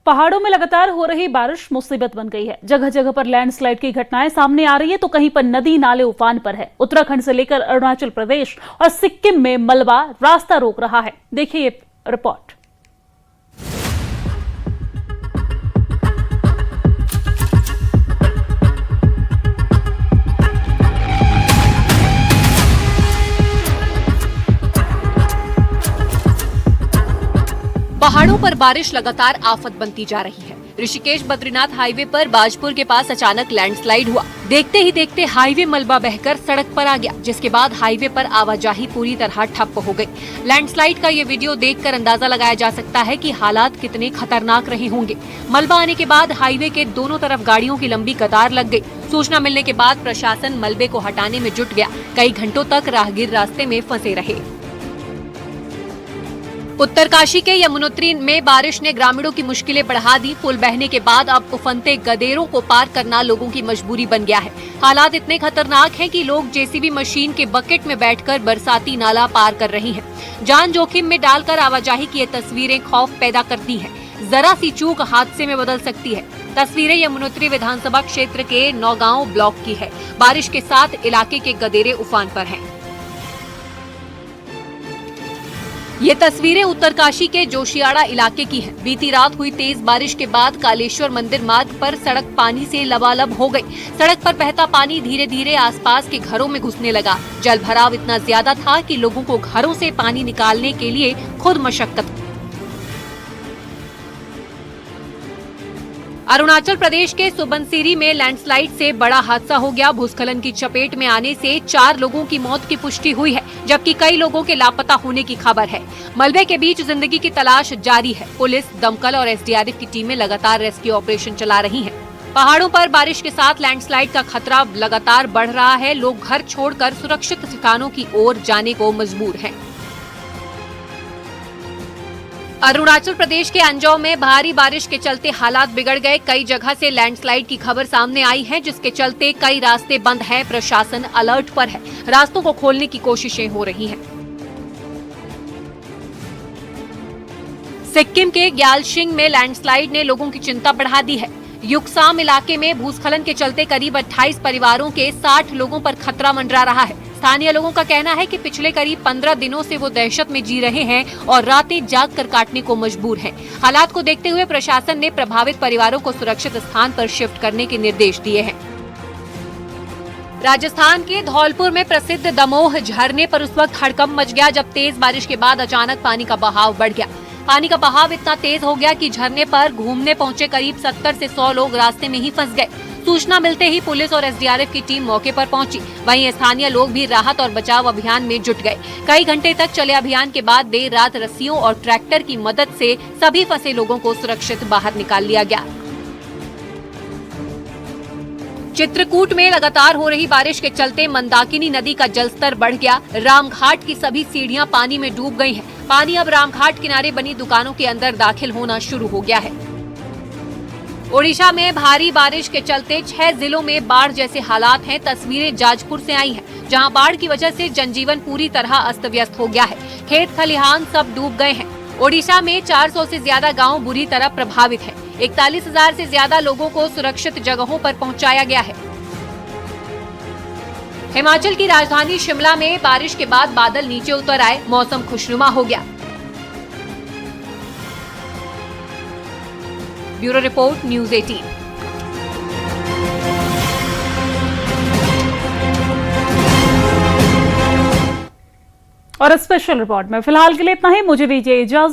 पहाड़ों में लगातार हो रही बारिश मुसीबत बन गई है। जगह जगह पर लैंडस्लाइड की घटनाएं सामने आ रही है तो कहीं पर नदी नाले उफान पर है। उत्तराखंड से लेकर अरुणाचल प्रदेश और सिक्किम में मलबा रास्ता रोक रहा है। देखिए ये रिपोर्ट। पहाड़ों पर बारिश लगातार आफत बनती जा रही है। ऋषिकेश बद्रीनाथ हाईवे पर बाजपुर के पास अचानक लैंडस्लाइड हुआ। देखते ही देखते हाईवे मलबा बहकर सड़क पर आ गया, जिसके बाद हाईवे पर आवाजाही पूरी तरह ठप हो गई। लैंडस्लाइड का ये वीडियो देखकर अंदाजा लगाया जा सकता है कि हालात कितने खतरनाक रहे होंगे। मलबा आने के बाद हाईवे के दोनों तरफ गाड़ियों की लंबी कतार लग गई। सूचना मिलने के बाद प्रशासन मलबे को हटाने में जुट गया। कई घंटों तक राहगीर रास्ते में फंसे रहे। उत्तरकाशी के यमुनोत्री में बारिश ने ग्रामीणों की मुश्किलें बढ़ा दी। पुल बहने के बाद अब उफनते गदेरों को पार करना लोगों की मजबूरी बन गया है। हालात इतने खतरनाक हैं कि लोग जेसीबी मशीन के बकेट में बैठकर बरसाती नाला पार कर रहे हैं। जान जोखिम में डालकर आवाजाही की ये तस्वीरें खौफ पैदा करती हैं। जरा सी चूक हादसे में बदल सकती है। तस्वीरें यमुनोत्री विधानसभा क्षेत्र के नौगांव ब्लॉक की है। बारिश के साथ इलाके के गदेरे उफान पर हैं। ये तस्वीरें उत्तरकाशी के जोशियाड़ा इलाके की हैं। बीती रात हुई तेज बारिश के बाद कालेश्वर मंदिर मार्ग पर सड़क पानी से लबालब हो गई। सड़क पर बहता पानी धीरे धीरे आसपास के घरों में घुसने लगा। जल भराव इतना ज्यादा था कि लोगों को घरों से पानी निकालने के लिए खुद मशक्कत। अरुणाचल प्रदेश के सुबनसिरी में लैंडस्लाइड से बड़ा हादसा हो गया। भूस्खलन की चपेट में आने से 4 लोगों की मौत की पुष्टि हुई है, जबकि कई लोगों के लापता होने की खबर है। मलबे के बीच जिंदगी की तलाश जारी है। पुलिस, दमकल और एसडीआरएफ की टीमें लगातार रेस्क्यू ऑपरेशन चला रही हैं। पहाड़ों पर बारिश के साथ लैंडस्लाइड का खतरा लगातार बढ़ रहा है। लोग घर छोड़कर सुरक्षित ठिकानों की ओर जाने को मजबूर हैं। अरुणाचल प्रदेश के अंजौ में भारी बारिश के चलते हालात बिगड़ गए। कई जगह से लैंडस्लाइड की खबर सामने आई है, जिसके चलते कई रास्ते बंद हैं। प्रशासन अलर्ट पर है। रास्तों को खोलने की कोशिशें हो रही हैं। सिक्किम के ग्यालशिंग में लैंडस्लाइड ने लोगों की चिंता बढ़ा दी है। युकसाम इलाके में भूस्खलन के चलते करीब 28 परिवारों के 60 लोगों पर खतरा मंडरा रहा है। स्थानीय लोगों का कहना है कि पिछले करीब 15 दिनों से वो दहशत में जी रहे हैं और रातें जाग कर काटने को मजबूर हैं। हालात को देखते हुए प्रशासन ने प्रभावित परिवारों को सुरक्षित स्थान पर शिफ्ट करने के निर्देश दिए हैं। राजस्थान के धौलपुर में प्रसिद्ध दमोह झरने पर उस वक्त हड़कंप मच गया जब तेज बारिश के बाद अचानक पानी का बहाव बढ़ गया। पानी का बहाव इतना तेज हो गया कि झरने पर घूमने पहुंचे करीब 70 से 100 लोग रास्ते में ही फंस गए। सूचना मिलते ही पुलिस और एसडीआरएफ की टीम मौके पर पहुंची। वहीं स्थानीय लोग भी राहत और बचाव अभियान में जुट गए। कई घंटे तक चले अभियान के बाद देर रात रस्सियों और ट्रैक्टर की मदद से सभी फंसे लोगों को सुरक्षित बाहर निकाल लिया गया। चित्रकूट में लगातार हो रही बारिश के चलते मंदाकिनी नदी का जलस्तर बढ़ गया। रामघाट की सभी सीढ़ियां पानी में डूब गई हैं। पानी अब रामघाट किनारे बनी दुकानों के अंदर दाखिल होना शुरू हो गया है। ओडिशा में भारी बारिश के चलते 6 जिलों में बाढ़ जैसे हालात हैं। तस्वीरें जाजपुर से आई हैं, जहां बाढ़ की वजह से जनजीवन पूरी तरह अस्त व्यस्त हो गया है। खेत खलिहान सब डूब गए हैं। ओडिशा में 400 से ज्यादा गांव बुरी तरह प्रभावित है। 41,000 से ज्यादा लोगों को सुरक्षित जगहों पर पहुंचाया गया है। हिमाचल की राजधानी शिमला में बारिश के बाद बादल नीचे उतर आए। मौसम खुशनुमा हो गया। Bureau report, news 18। और स्पेशल रिपोर्ट में फिलहाल के लिए इतना ही। मुझे दीजिए इजाजत।